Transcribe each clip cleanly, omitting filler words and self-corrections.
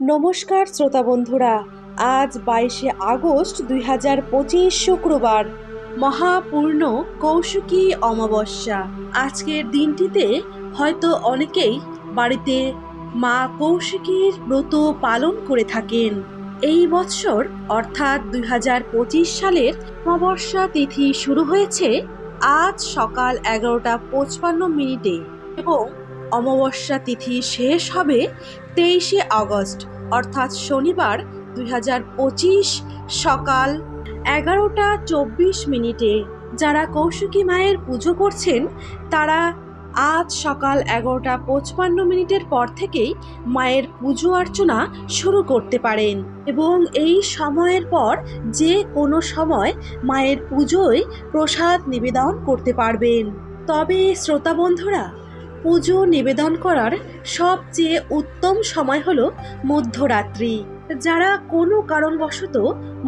নমস্কার শ্রোতা বন্ধুরা, আজ 22শে আগস্ট 2025 শুক্রবার, মহাপূর্ণ কৌশিকী অমাবস্যা। আজকের দিনটিতে হয়তো অনেকেই বাড়িতে মা কৌশিকীর ব্রত পালন করে থাকেন। এই বৎসর অর্থাৎ 2025 সালের অমাবস্যা তিথি শুরু হয়েছে আজ সকাল 11:55 এবং অমাবস্যা তিথি শেষ হবে 23শে আগস্ট অর্থাৎ শনিবার 2025 সকাল 11:24। যারা কৌশিকী মায়ের পুজো করছেন তারা আজ সকাল 11:55 পর থেকেই মায়ের পুজো অর্চনা শুরু করতে পারেন এবং এই সময়ের পর যে কোনো সময় মায়ের পুজোয় প্রসাদ নিবেদন করতে পারবেন। তবে শ্রোতা বন্ধুরা, পুজো নিবেদন করার সবচেয়ে উত্তম সময় হলো মধ্যরাত্রি। যারা কোনো কারণবশত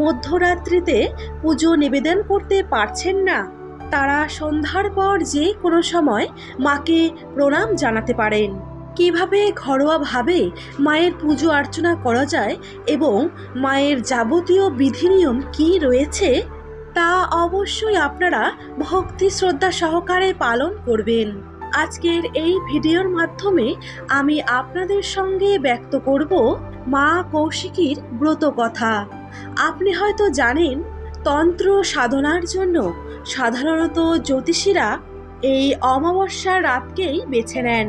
মধ্যরাত্রিতে পুজো নিবেদন করতে পারছেন না, তারা সন্ধ্যার পর যে কোনো সময় মাকে প্রণাম জানাতে পারেন। কিভাবে ঘরোয়াভাবে মায়ের পুজো অর্চনা করা যায় এবং মায়ের যাবতীয় বিধিনিয়ম কি রয়েছে তা অবশ্যই আপনারা ভক্তি শ্রদ্ধা সহকারে পালন করবেন। আজকের এই ভিডিওর মাধ্যমে আমি আপনাদের সঙ্গে ব্যক্ত করব মা কৌশিকীর ব্রত কথা। আপনি হয়তো জানেন, তন্ত্র সাধনার জন্য সাধারণত জ্যোতিষীরা এই অমাবস্যার রাতকেই বেছে নেন।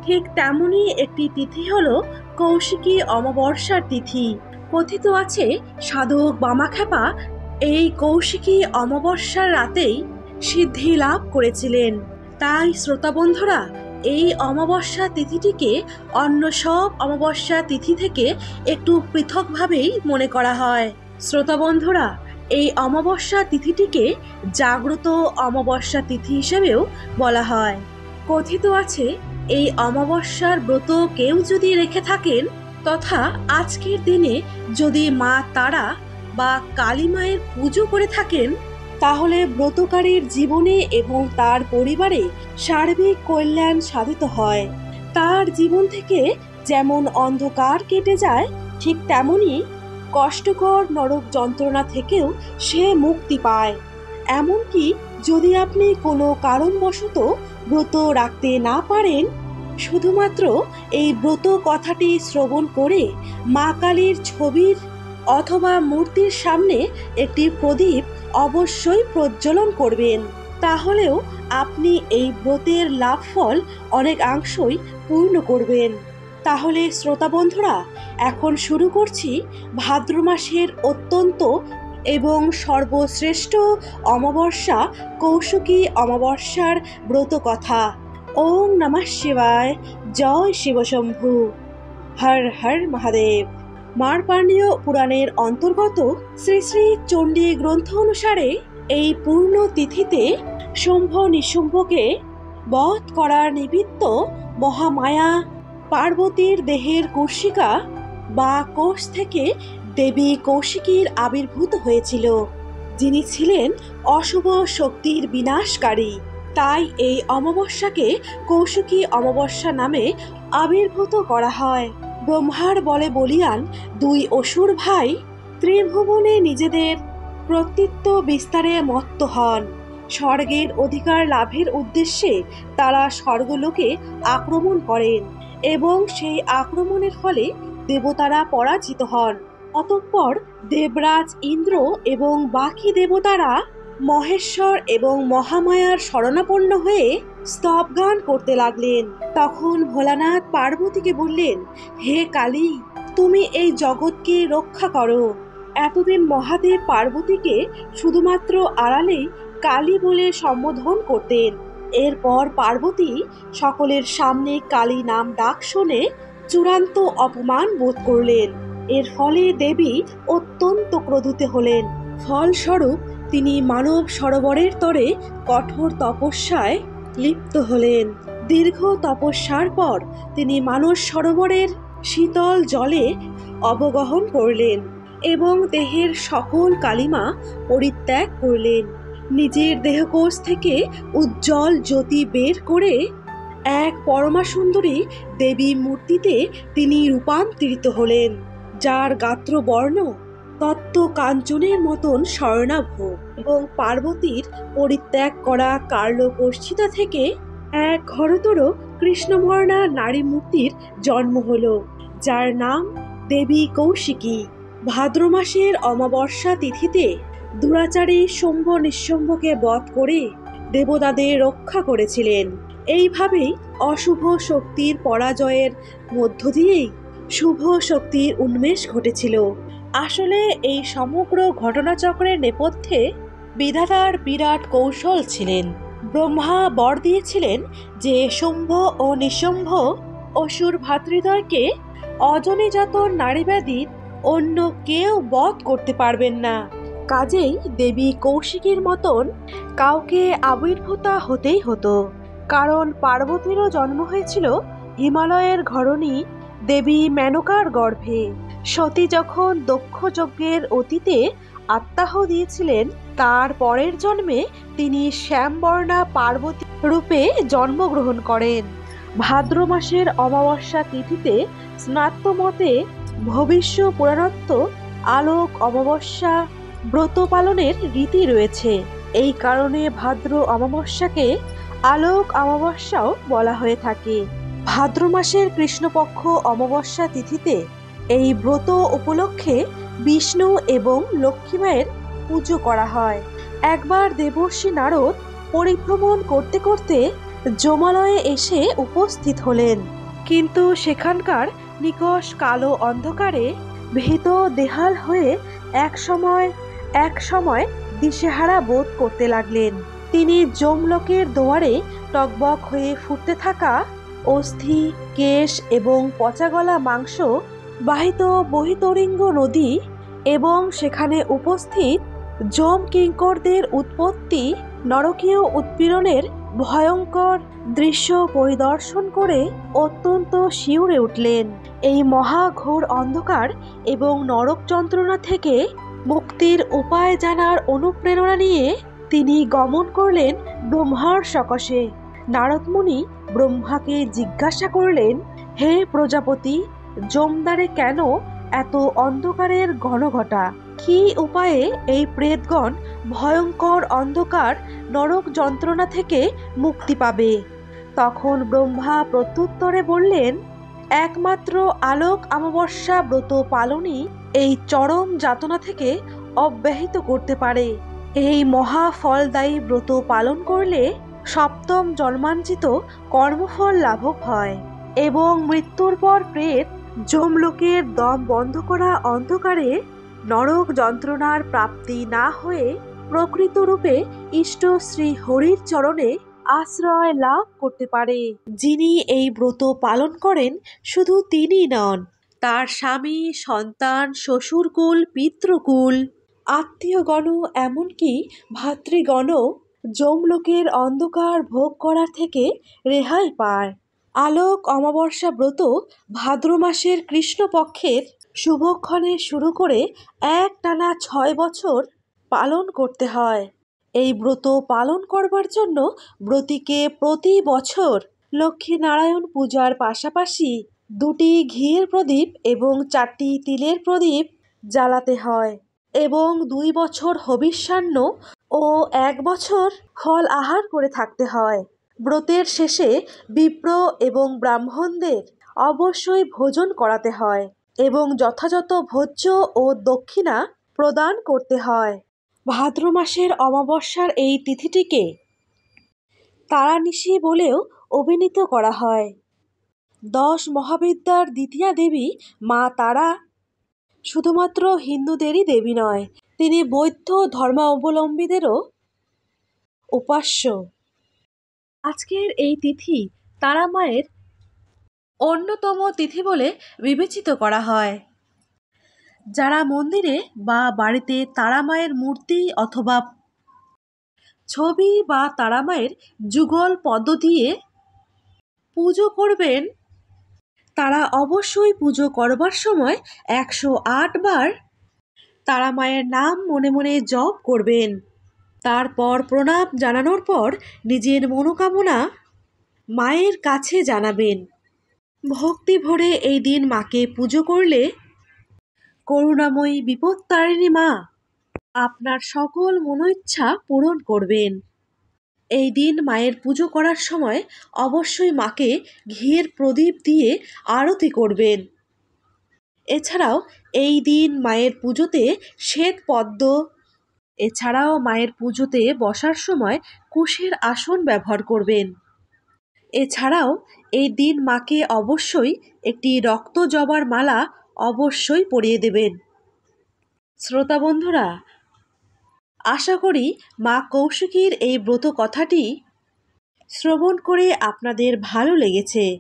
ঠিক তেমনই একটি তিথি হলো কৌশিকী অমাবস্যার তিথি। কথিত আছে সাধক বামাখ্যাপা এই কৌশিকী অমাবস্যার রাতেই সিদ্ধি লাভ করেছিলেন। তাই শ্রোতা বন্ধুরা, এই অমাবস্যা তিথিটিকে অন্য সব অমাবস্যা তিথি থেকে একটু পৃথকভাবেই মনে করা হয়। শ্রোতা বন্ধুরা, এই অমাবস্যা তিথিটিকে জাগ্রত অমাবস্যা তিথি হিসেবেও বলা হয়। কথিত আছে এই অমাবস্যার ব্রত কেউ যদি রেখে থাকেন তথা আজকের দিনে যদি মা তারা বা কালী মায়ের পুজো করে থাকেন, তাহলে ব্রতকারীর জীবনে এবং তার পরিবারে সার্বিক কল্যাণ সাধিত হয়। তার জীবন থেকে যেমন অন্ধকার কেটে যায়, ঠিক তেমনি কষ্টকর নরক যন্ত্রণা থেকেও সে মুক্তি পায়। এমনকি যদি আপনি কোনো কারণবশত ব্রত রাখতে না পারেন, শুধুমাত্র এই ব্রত কথাটি শ্রবণ করে মা কালীর ছবির অথবা মূর্তির সামনে একটি প্রদীপ অবশ্যই প্রজ্বলন করবেন, তাহলেও আপনি এই ব্রতের লাভ ফল অনেকাংশই পূর্ণ করবেন। তাহলে শ্রোতা বন্ধুরা, এখন শুরু করছি ভাদ্র মাসের অত্যন্ত এবং সর্বশ্রেষ্ঠ অমাবস্যা কৌশিকী অমাবস্যার ব্রত কথা। ওম নমঃ শিবায়, জয় শিবশম্ভু, হর হর মহাদেব। মার্কণ্ডেয় পুরাণের অন্তর্গত শ্রী শ্রী চণ্ডী গ্রন্থ অনুসারে এই পূর্ণ তিথিতে শুম্ভ নিশুম্ভকে বধ করার নিমিত্ত মহামায়া পার্বতীর দেহের কৌশিকা বা কোষ থেকে দেবী কৌশিকীর আবির্ভূত হয়েছিল, যিনি ছিলেন অশুভ শক্তির বিনাশকারী। তাই এই অমাবস্যাকে কৌশিকী অমাবস্যা নামে আবির্ভূত করা হয়। ব্রহ্মার বলে বলিয়ান দুই অসুর ভাই ত্রিভুবনে নিজেদের কর্তৃত্ব বিস্তারে মত্ত হন। স্বর্গের অধিকার লাভের উদ্দেশ্যে তারা স্বর্গলোকে আক্রমণ করেন এবং সেই আক্রমণের ফলে দেবতারা পরাজিত হন। অতঃপর দেবরাজ ইন্দ্র এবং বাকি দেবতারা মহেশ্বর এবং মহামায়ার শরণাপন্ন হয়ে স্তবগান করতে লাগলেন। তখন ভোলানাথ পার্বতীকে বললেন, হে কালী, তুমি এই জগৎকে রক্ষা করো। এতদিন মহাদেব পার্বতীকে শুধুমাত্র আড়ালে কালী বলে সম্বোধন করতেন। এরপর পার্বতী সকলের সামনে কালী নাম ডাক শুনে চূড়ান্ত অপমান বোধ করলেন। এর ফলে দেবী অত্যন্ত ক্রোধিত হলেন। ফলস্বরূপ তিনি মানব সরোবরের তরে কঠোর তপস্যায় লিপ্ত হলেন। দীর্ঘ তপস্যার পর তিনি মানস সরোবরের শীতল জলে অবগাহন করলেন এবং দেহের সকল কালিমা পরিত্যাগ করলেন। নিজের দেহকোষ থেকে উজ্জ্বল জ্যোতি বের করে এক পরমা সুন্দরী দেবী মূর্তিতে তিনি রূপান্তরিত হলেন। যার গাত্রবর্ণ তত্ত্ব কাঞ্চনের মতন স্বর্ণাভ এবং পার্বতীর পরিত্যাগ করা কার্লকর্ষিতা থেকে এক ঘরতর কৃষ্ণবর্ণা নারী মূর্তির জন্ম হলো, যার নাম দেবী কৌশিকী। ভাদ্র মাসের অমাবস্যা তিথিতে দুরাচারী শুম্ভ নিঃশুম্ভকে বধ করে দেবতাদের রক্ষা করেছিলেন। এইভাবেই অশুভ শক্তির পরাজয়ের মধ্য দিয়েই শুভ শক্তির উন্মেষ ঘটেছিল। আসলে এই সমগ্র ঘটনাচক্রের নেপথ্যে বিধাতার বিরাট কৌশল ছিলেন। ব্রহ্মা বর দিয়েছিলেন যে শুম্ভ ও নিশুম্ভ অসুর ভ্রাতৃদ্বয়কে অজনীজাত নারীবাদীর অন্য কেউ বধ করতে পারবেন না। কাজেই দেবী কৌশিকীর মতন কাউকে আবির্ভূতা হতেই হতো। কারণ পার্বতীরও জন্ম হয়েছিল হিমালয়ের ঘরণী দেবী মেনকার গর্ভে। সতী যখন দক্ষ যজ্ঞের অতীতে আত্মাহ দিয়েছিলেন, তার পরের জন্মে তিনি শ্যামবর্ণা পার্বতী রূপে জন্মগ্রহণ করেন। ভাদ্র মাসের অমাবস্যা তিথিতে স্নাত্য মতে ভবিষ্য পুরাণত্ব আলোক অমাবস্যা ব্রত পালনের রীতি রয়েছে। এই কারণে ভাদ্র অমাবস্যাকে আলোক অমাবস্যাও বলা হয়ে থাকে। ভাদ্র মাসের কৃষ্ণপক্ষ অমাবস্যা তিথিতে এই ব্রত উপলক্ষে বিষ্ণু এবং লক্ষ্মী মায়ের পুজো করা হয়। একবার দেবর্ষি নারদ পরিভ্রমণ করতে করতে যমালয়ে এসে উপস্থিত হলেন, কিন্তু সেখানকার নিকষ কালো অন্ধকারে ভীত দেহাল হয়ে এক সময় দিশেহারা বোধ করতে লাগলেন। তিনি যমলোকের দুয়ারে টকবক হয়ে ফুটতে থাকা অস্থি, কেশ এবং পচাগলা মাংস বাহিত বহিতরিঙ্গ নদী এবং সেখানে উপস্থিত যম কিঙ্করদের উৎপত্তি নরকীয় উৎপীড়নের ভয়ঙ্কর দৃশ্য পরিদর্শন করে অত্যন্ত শিউরে উঠলেন। এই মহাঘোর অন্ধকার এবং নরক যন্ত্রণা থেকে মুক্তির উপায় জানার অনুপ্রেরণা নিয়ে তিনি গমন করলেন ব্রহ্মার সকাশে। নারদমুনি ব্রহ্মাকে জিজ্ঞাসা করলেন, হে প্রজাপতি, যমদ্বারে কেন এত অন্ধকারের ঘনঘটা? কি উপায়ে এই প্রেতগণ ভয়ঙ্কর অন্ধকার নরক যন্ত্রণা থেকে মুক্তি পাবে? তখন ব্রহ্মা প্রত্যুত্তরে বললেন, একমাত্র আলোক অমাবস্যা ব্রত পালনই এই চরম যাতনা থেকে অব্যাহত করতে পারে। এই মহা ফলদায়ী ব্রত পালন করলে সপ্তম জন্মাঞ্চিত কর্মফল লাভব হয় এবং মৃত্যুর পর প্রেত যমলোকের দম বন্ধ করা অন্ধকারে নরক যন্ত্রণার প্রাপ্তি না হয়ে প্রকৃত রূপে ইষ্ট শ্রী হরির চরণে আশ্রয় লাভ করতে পারে। যিনি এই ব্রত পালন করেন শুধু তিনি নন, তার স্বামী, সন্তান, শ্বশুরকুল, পিতৃকুল, আত্মীয়গণ, এমনকি ভাতৃগণও যমলোকের অন্ধকার ভোগ করার থেকে রেহাই পায়। আলোক অমাবস্যা ব্রত ভাদ্র মাসের কৃষ্ণপক্ষের শুভক্ষণে শুরু করে একটানা 6 বছর পালন করতে হয়। এই ব্রত পালন করবার জন্য ব্রতীকে প্রতি বছর লক্ষ্মীনারায়ণ পূজার পাশাপাশি 2টি ঘিয়ের প্রদীপ এবং 4টি তিলের প্রদীপ জ্বালাতে হয় এবং 2 বছর হবিষ্যান্ন ও 1 বছর ফল আহার করে থাকতে হয়। ব্রতের শেষে বিপ্র এবং ব্রাহ্মণদের অবশ্যই ভোজন করাতে হয় এবং যথাযথ ভোজ্য ও দক্ষিণা প্রদান করতে হয়। ভাদ্র মাসের অমাবস্যার এই তিথিটিকে তারানিশি বলেও অভিহিত করা হয়। 10 মহাবিদ্যার দ্বিতীয়া দেবী মা তারা শুধুমাত্র হিন্দুদেরই দেবী নয়, তিনি বৌদ্ধ ধর্মাবলম্বীদেরও উপাস্য। আজকের এই তিথি তারা মায়ের অন্যতম তিথি বলে বিবেচিত করা হয়। যারা মন্দিরে বা বাড়িতে তারা মায়ের মূর্তি অথবা ছবি বা তারা মায়ের যুগল পদ্ম দিয়ে পুজো করবেন, তারা অবশ্যই পুজো করবার সময় 108 বার তারা মায়ের নাম মনে মনে জপ করবেন। তারপর প্রণাম জানানোর পর নিজের মনোকামনা মায়ের কাছে জানাবেন। ভক্তি ভরে এই দিন মাকে পুজো করলে করুণাময়ী বিপত্তারিণী মা আপনার সকল মনোইচ্ছা পূরণ করবেন। এই দিন মায়ের পুজো করার সময় অবশ্যই মাকে ঘিয়ের প্রদীপ দিয়ে আরতি করবেন। এছাড়াও এই দিন মায়ের পুজোতে মায়ের পুজোতে বসার সময় কুশের আসন ব্যবহার করবেন। এছাড়াও এই দিন মাকে অবশ্যই একটি রক্ত জবার মালা অবশ্যই পরিয়ে দেবেন। শ্রোতা বন্ধুরা, আশা করি মা কৌশিকীর এই ব্রত কথাটি শ্রবণ করে আপনাদের ভালো লেগেছে।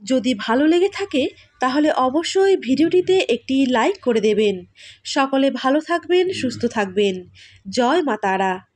যদি ভালো লেগে থাকে তাহলে অবশ্যই ভিডিওটিতে একটি লাইক করে দেবেন। সকলে ভালো থাকবেন, সুস্থ থাকবেন। জয় মা তারা।